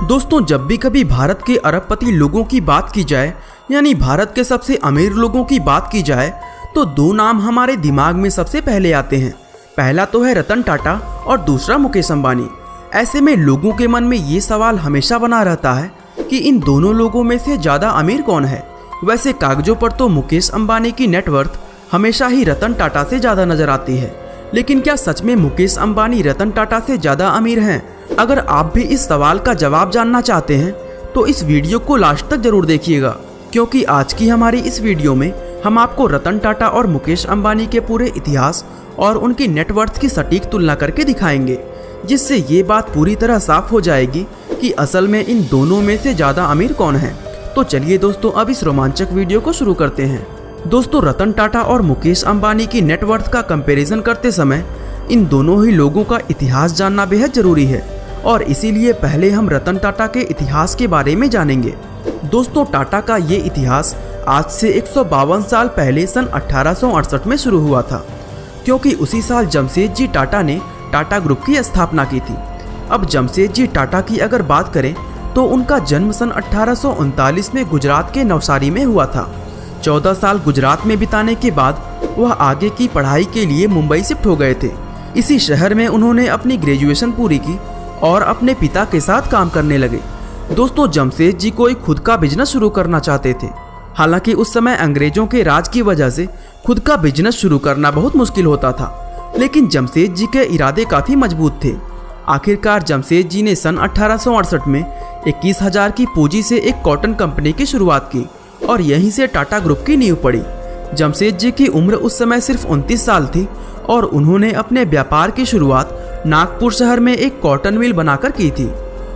दोस्तों, जब भी कभी भारत के अरबपति लोगों की बात की जाए, यानी भारत के सबसे अमीर लोगों की बात की जाए, तो दो नाम हमारे दिमाग में सबसे पहले आते हैं। पहला तो है रतन टाटा और दूसरा मुकेश अंबानी। ऐसे में लोगों के मन में ये सवाल हमेशा बना रहता है कि इन दोनों लोगों में से ज़्यादा अमीर कौन है। वैसे कागजों पर तो मुकेश अंबानी की नेटवर्थ हमेशा ही रतन टाटा से ज़्यादा नजर आती है, लेकिन क्या सच में मुकेश अंबानी रतन टाटा से ज़्यादा अमीर हैं? अगर आप भी इस सवाल का जवाब जानना चाहते हैं तो इस वीडियो को लास्ट तक जरूर देखिएगा, क्योंकि आज की हमारी इस वीडियो में हम आपको रतन टाटा और मुकेश अंबानी के पूरे इतिहास और उनकी नेटवर्थ की सटीक तुलना करके दिखाएंगे, जिससे ये बात पूरी तरह साफ हो जाएगी कि असल में इन दोनों में से ज़्यादा अमीर कौन है। तो चलिए दोस्तों, अब इस रोमांचक वीडियो को शुरू करते हैं। दोस्तों, रतन टाटा और मुकेश अंबानी की नेटवर्थ का कंपैरिजन करते समय इन दोनों ही लोगों का इतिहास जानना बेहद जरूरी है, और इसीलिए पहले हम रतन टाटा के इतिहास के बारे में जानेंगे। दोस्तों, टाटा का ये इतिहास आज से 152 साल पहले सन 1868 में शुरू हुआ था, क्योंकि उसी साल जमशेदजी टाटा ने टाटा ग्रुप की स्थापना की थी। अब जमशेदजी टाटा की अगर बात करें तो उनका जन्म सन 1839 में गुजरात के नवसारी में हुआ था। 14 साल गुजरात में बिताने के बाद वह आगे की पढ़ाई के लिए मुंबई शिफ्ट हो गए थे। इसी शहर में उन्होंने अपनी ग्रेजुएशन पूरी की और अपने पिता के साथ काम करने लगे। दोस्तों, जमशेदजी को एक खुद का बिजनेस शुरू करना चाहते थे। हालांकि उस समय अंग्रेजों के राज की वजह से खुद का बिजनेस शुरू करना बहुत मुश्किल होता था, लेकिन जमशेदजी के इरादे काफ़ी मजबूत थे। आखिरकार जमशेदजी ने सन 1868 में 21,000 की पूंजी से एक कॉटन कंपनी की शुरुआत की और यहीं से टाटा ग्रुप की नींव पड़ी। जमशेदजी की उम्र उस समय सिर्फ 29 साल थी और उन्होंने अपने व्यापार की शुरुआत नागपुर शहर में एक कॉटन मिल बनाकर की थी।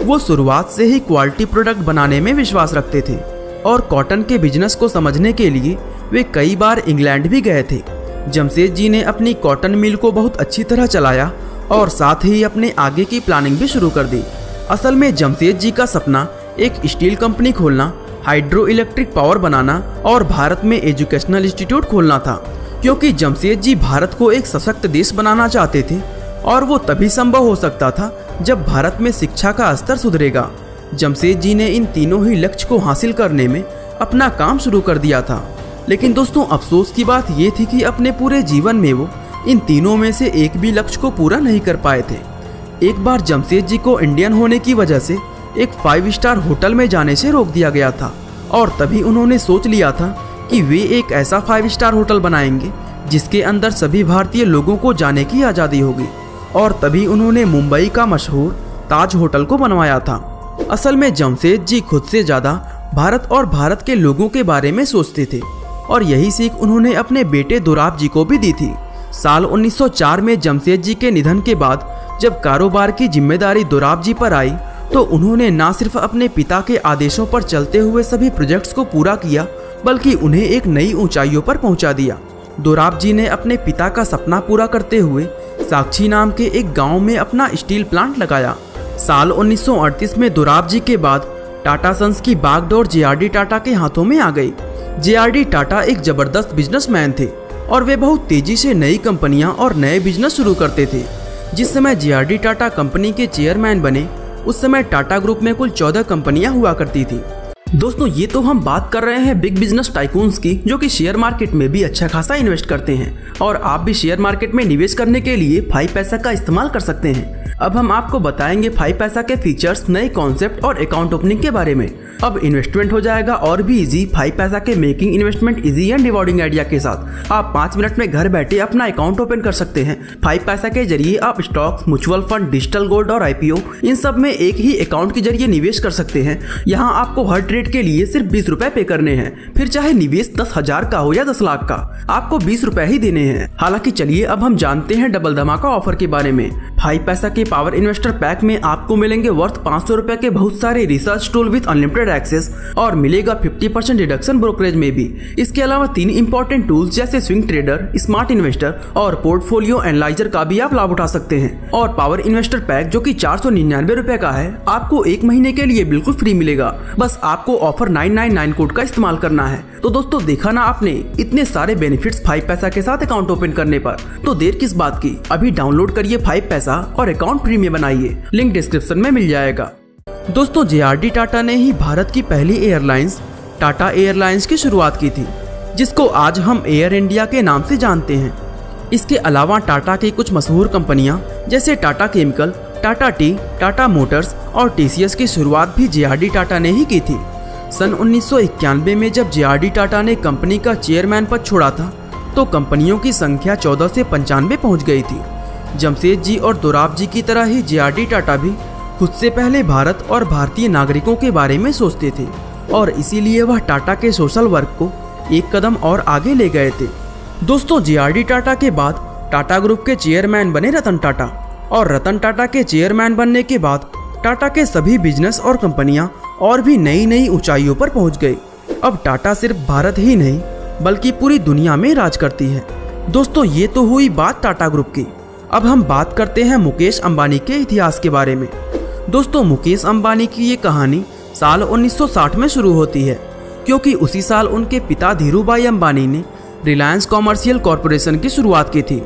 वो शुरुआत से ही क्वालिटी प्रोडक्ट बनाने में विश्वास रखते थे और कॉटन के बिजनेस को समझने के लिए वे कई बार इंग्लैंड भी गए थे। जमशेदजी ने अपनी कॉटन मिल को बहुत अच्छी तरह चलाया और साथ ही अपने आगे की प्लानिंग भी शुरू कर दी। असल में जमशेदजी का सपना एक स्टील कंपनी खोलना, हाइड्रो इलेक्ट्रिक पावर बनाना और भारत में एजुकेशनल इंस्टीट्यूट खोलना था, क्योंकि जमशेदजी भारत को एक सशक्त देश बनाना चाहते थे और वो तभी संभव हो सकता था जब भारत में शिक्षा का स्तर सुधरेगा। जमशेदजी ने इन तीनों ही लक्ष्य को हासिल करने में अपना काम शुरू कर दिया था। लेकिन दोस्तों, अफसोस की बात ये थी कि अपने पूरे जीवन में वो इन तीनों में से एक भी लक्ष्य को पूरा नहीं कर पाए थे। एक बार जमशेदजी को इंडियन होने की वजह से एक 5 स्टार होटल में जाने से रोक दिया गया था, और तभी उन्होंने सोच लिया था कि वे एक ऐसा 5 स्टार होटल बनाएंगे जिसके अंदर सभी भारतीय लोगों को जाने की आज़ादी होगी, और तभी उन्होंने मुंबई का मशहूर ताज होटल को बनवाया था। असल में जमशेदजी खुद से ज़्यादा भारत और भारत के लोगों के बारे में सोचते थे, और यही सीख उन्होंने अपने बेटे दोराब जी को भी दी थी। साल 1904 में जमशेदजी के निधन के बाद जब कारोबार की जिम्मेदारी दोराब जी पर आई, तो उन्होंने न सिर्फ अपने पिता के आदेशों पर चलते हुए सभी प्रोजेक्ट्स को पूरा किया, बल्कि उन्हें एक नई ऊंचाइयों पर पहुंचा दिया। दोराब जी ने अपने पिता का सपना पूरा करते हुए साक्षी नाम के एक गांव में अपना स्टील प्लांट लगाया। साल 1938 में दोराब जी के बाद टाटा सन्स की बागडोर जेआरडी टाटा के हाथों में आ गई। जेआरडी टाटा एक जबरदस्त बिजनेसमैन थे और वे बहुत तेजी से नई कंपनियां और नए बिजनेस शुरू करते थे। जिस समय जेआरडी टाटा कंपनी के चेयरमैन बने, उस समय टाटा ग्रुप में कुल 14 कंपनियां हुआ करती थी। दोस्तों, ये तो हम बात कर रहे हैं बिग बिजनेस टाइकून्स की, जो कि शेयर मार्केट में भी अच्छा खासा इन्वेस्ट करते हैं, और आप भी शेयर मार्केट में निवेश करने के लिए 5 पैसा का इस्तेमाल कर सकते हैं। अब हम आपको बताएंगे 5 पैसा के फीचर्स, नए कॉन्सेप्ट और अकाउंट ओपनिंग के बारे में। अब इन्वेस्टमेंट हो जाएगा और भी इजी 5 पैसा के making investment easy and rewarding idea के साथ। आप 5 मिनट में घर बैठे अपना अकाउंट ओपन कर सकते हैं। 5 पैसा के जरिए आप stocks, mutual fund, digital gold और IPO इन सब में एक ही अकाउंट के जरिए निवेश कर सकते हैं। यहाँ आपको हर ट्रेड के लिए सिर्फ 20 रुपए पे करने हैं, फिर चाहे निवेश 10,000 का हो या 10 लाख का, आपको 20 रुपए ही देने हैं। हालांकि चलिए अब हम जानते हैं डबल धमाका ऑफर के बारे में। 5 पैसा के पावर इन्वेस्टर पैक में आपको मिलेंगे वर्थ 500 रुपए के बहुत सारे research tool with unlimited access, और मिलेगा 50% रिडक्शन ब्रोकरेज में भी। इसके अलावा 3 इंपॉर्टेंट टूल्स जैसे स्विंग ट्रेडर, स्मार्ट इन्वेस्टर और पोर्टफोलियो एनालाइजर का भी आप लाभ उठा सकते हैं। और पावर इन्वेस्टर पैक जो कि 499 रुपए का है, आपको 1 महीने के लिए बिल्कुल फ्री मिलेगा। बस आपको ऑफर 999 कोड का इस्तेमाल करना है। तो दोस्तों, देखा ना आपने इतने सारे बेनिफिट्स 5 पैसा के साथ अकाउंट ओपन करने पर, तो देर किस बात की, अभी डाउनलोड करिए 5 पैसा और अकाउंट फ्री में बनाइए। लिंक डिस्क्रिप्शन में मिल जाएगा। दोस्तों JRD टाटा ने ही भारत की पहली एयरलाइंस टाटा एयरलाइंस की शुरुआत की थी, जिसको आज हम एयर इंडिया के नाम से जानते हैं। इसके अलावा टाटा की कुछ मशहूर कंपनियां जैसे Tata chemical, Tata T, Tata Motors और TCS की शुरुआत भी JRD टाटा ने ही की थी। सन 1991 में जब JRD टाटा ने कंपनी का चेयरमैन पद छोड़ा था तो कंपनियों की संख्या 14 से 95 पहुंच गई थी। जमशेद जी और दोराब जी की तरह ही JRD टाटा भी खुद से पहले भारत और भारतीय नागरिकों के बारे में सोचते थे और इसीलिए वह टाटा के सोशल वर्क को एक कदम और आगे ले गए थे। दोस्तों JRD टाटा के बाद टाटा ग्रुप के चेयरमैन बने रतन टाटा और रतन टाटा के चेयरमैन बनने के बाद टाटा के सभी बिजनेस और कंपनियां और भी नई नई ऊंचाइयों पर पहुंच गई। अब टाटा सिर्फ भारत ही नहीं बल्कि पूरी दुनिया में राज करती है। दोस्तों ये तो हुई बात टाटा ग्रुप की। अब हम बात करते हैं मुकेश अंबानी के इतिहास के बारे में। दोस्तों मुकेश अंबानी की ये कहानी साल 1960 में शुरू होती है, क्योंकि उसी साल उनके पिता धीरूभाई अंबानी ने रिलायंस कॉमर्शियल कॉरपोरेशन की शुरुआत की थी।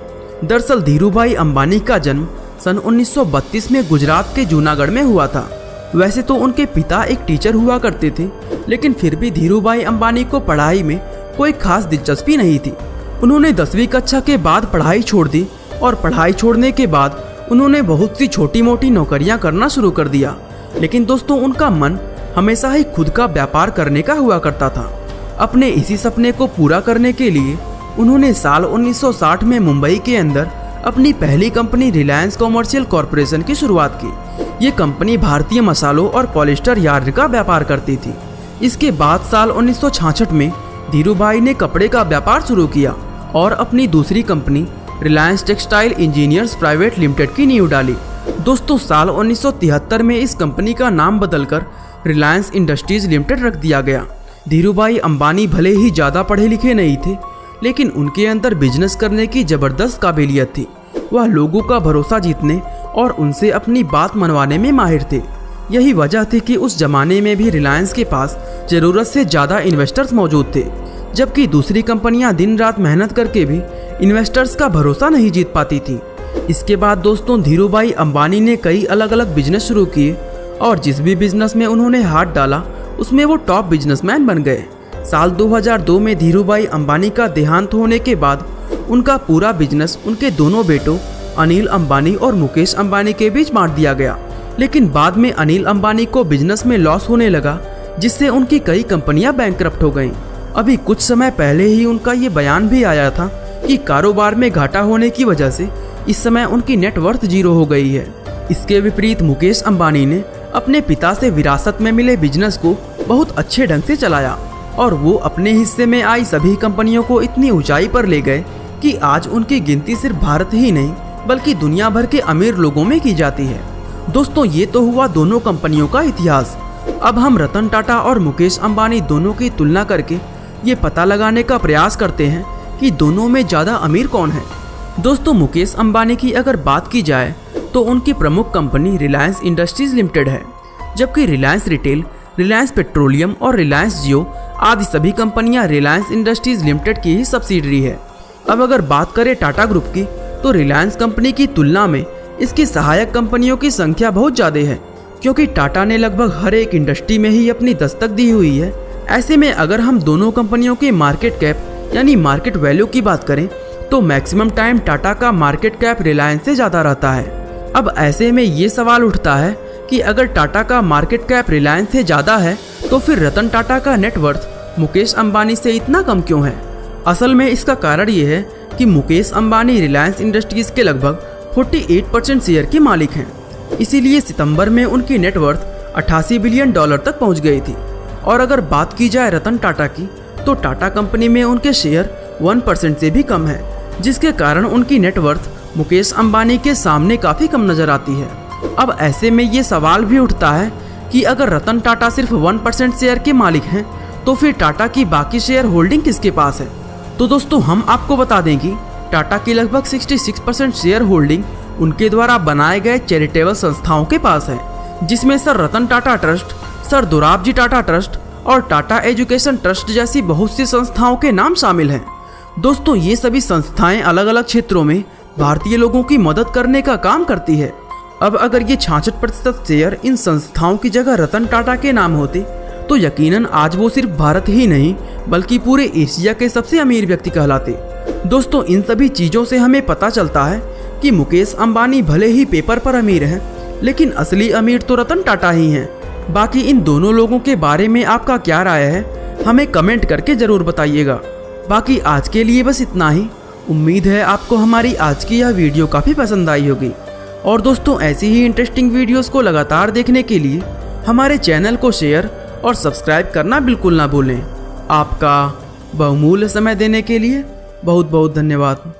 दरअसल धीरूभाई अंबानी का जन्म सन 1932 में गुजरात के जूनागढ़ में हुआ था। वैसे तो उनके पिता एक टीचर हुआ करते थे, लेकिन फिर भी धीरूभाई अंबानी को पढ़ाई में कोई खास दिलचस्पी नहीं थी। उन्होंने 10वीं कक्षा के बाद पढ़ाई छोड़ दी और पढ़ाई छोड़ने के बाद उन्होंने बहुत सी छोटी मोटी नौकरियां करना शुरू कर दिया। लेकिन दोस्तों उनका मन हमेशा ही खुद का व्यापार करने का हुआ करता था। अपने इसी सपने को पूरा करने के लिए उन्होंने साल 1960 में मुंबई के अंदर अपनी पहली कंपनी रिलायंस कॉमर्शियल कॉरपोरेशन की शुरुआत की। ये कंपनी भारतीय मसालों और पॉलिस्टर यार्न का व्यापार करती थी। इसके बाद साल 1966 में धीरूभाई ने कपड़े का व्यापार शुरू किया और अपनी दूसरी company Reliance textile engineers private limited की नींव डाली। दोस्तों साल 1973 में इस कंपनी का नाम बदलकर रिलायंस इंडस्ट्रीज लिमिटेड रख दिया गया। धीरूभाई अंबानी भले ही ज़्यादा पढ़े लिखे नहीं थे, लेकिन उनके अंदर बिजनेस करने की ज़बरदस्त काबिलियत थी। वह लोगों का भरोसा जीतने और उनसे अपनी बात मनवाने में माहिर थे। यही वजह थी कि उस जमाने में भी रिलायंस के पास ज़रूरत से ज़्यादा इन्वेस्टर्स मौजूद थे, जबकि दूसरी कंपनियां दिन रात मेहनत करके भी इन्वेस्टर्स का भरोसा नहीं जीत पाती थी। इसके बाद दोस्तों धीरूभाई अंबानी ने कई अलग अलग बिजनेस शुरू किए और जिस भी बिजनेस में उन्होंने हाथ डाला उसमें वो टॉप बिजनेसमैन बन गए। साल 2002 में धीरूभाई अंबानी का देहांत होने के बाद उनका पूरा बिजनेस उनके दोनों बेटों अनिल अंबानी और मुकेश अंबानी के बीच बांट दिया गया। लेकिन बाद में अनिल अंबानी को बिजनेस में लॉस होने लगा, जिससे उनकी कई कंपनियां बैंकरप्ट हो गईं। अभी कुछ समय पहले ही उनका ये बयान भी आया था कि कारोबार में घाटा होने की वजह से इस समय उनकी नेटवर्थ 0 हो गई है। इसके विपरीत मुकेश अंबानी ने अपने पिता से विरासत में मिले बिजनेस को बहुत अच्छे ढंग से चलाया और वो अपने हिस्से में आई सभी कंपनियों को इतनी ऊंचाई पर ले गए कि आज उनकी गिनती सिर्फ भारत ही नहीं बल्कि दुनिया भर के अमीर लोगों में की जाती है। दोस्तों ये तो हुआ दोनों कंपनियों का इतिहास। अब हम रतन टाटा और मुकेश अंबानी दोनों की तुलना करके ये पता लगाने का प्रयास करते हैं कि दोनों में ज़्यादा अमीर कौन है। दोस्तों मुकेश अंबानी की अगर बात की जाए तो उनकी प्रमुख कंपनी रिलायंस इंडस्ट्रीज लिमिटेड है, जबकि रिलायंस रिटेल, रिलायंस पेट्रोलियम और रिलायंस जियो आदि सभी कंपनियां रिलायंस इंडस्ट्रीज लिमिटेड की ही सब्सिडरी है। अब अगर बात करें टाटा ग्रुप की तो रिलायंस कंपनी की तुलना में इसकी सहायक कंपनियों की संख्या बहुत ज़्यादा है, क्योंकि टाटा ने लगभग हर एक इंडस्ट्री में ही अपनी दस्तक दी हुई है। ऐसे में अगर हम दोनों कंपनियों के मार्केट कैप यानी मार्केट वैल्यू की बात करें तो मैक्सिमम टाइम टाटा का मार्केट कैप रिलायंस से ज़्यादा रहता है। अब ऐसे में ये सवाल उठता है कि अगर टाटा का मार्केट कैप रिलायंस से ज़्यादा है तो फिर रतन टाटा का नेटवर्थ मुकेश अंबानी से इतना कम क्यों है। असल में इसका कारण ये है कि मुकेश अंबानी रिलायंस इंडस्ट्रीज के लगभग 48% शेयर के मालिक हैं। इसीलिए सितंबर में उनकी नेटवर्थ $88 बिलियन तक पहुंच गई थी। और अगर बात की जाए रतन टाटा की तो टाटा कंपनी में उनके शेयर 1% से भी कम है, जिसके कारण उनकी नेटवर्थ मुकेश अंबानी के सामने काफ़ी कम नज़र आती है। अब ऐसे में ये सवाल भी उठता है कि अगर रतन टाटा सिर्फ 1% शेयर के मालिक हैं तो फिर टाटा की बाकी शेयर होल्डिंग किसके पास है। तो दोस्तों हम आपको बता दें कि टाटा की लगभग 66% शेयर होल्डिंग उनके द्वारा बनाए गए चैरिटेबल संस्थाओं के पास है, जिसमें sir Ratan Tata trust, sir Dorab जी टाटा ट्रस्ट और टाटा एजुकेशन ट्रस्ट जैसी बहुत सी संस्थाओं के नाम शामिल हैं। दोस्तों ये सभी संस्थाएं अलग अलग क्षेत्रों में भारतीय लोगों की मदद करने का काम करती है। अब अगर ये 66% शेयर इन संस्थाओं की जगह रतन टाटा के नाम होते तो यकीनन आज वो सिर्फ भारत ही नहीं बल्कि पूरे एशिया के सबसे अमीर व्यक्ति कहलाते। दोस्तों, इन सभी चीज़ों से हमें पता चलता है कि मुकेश अंबानी भले ही पेपर पर अमीर हैं, लेकिन असली अमीर तो रतन टाटा ही हैं। बाकी इन दोनों लोगों के बारे में आपका क्या राय है, हमें कमेंट करके ज़रूर बताइएगा। बाकी आज के लिए बस इतना ही। उम्मीद है आपको हमारी आज की यह वीडियो काफ़ी पसंद आई होगी। और दोस्तों, ऐसी ही इंटरेस्टिंग वीडियोस को लगातार देखने के लिए हमारे चैनल को शेयर और सब्सक्राइब करना बिल्कुल ना भूलें। आपका बहुमूल्य समय देने के लिए बहुत बहुत धन्यवाद।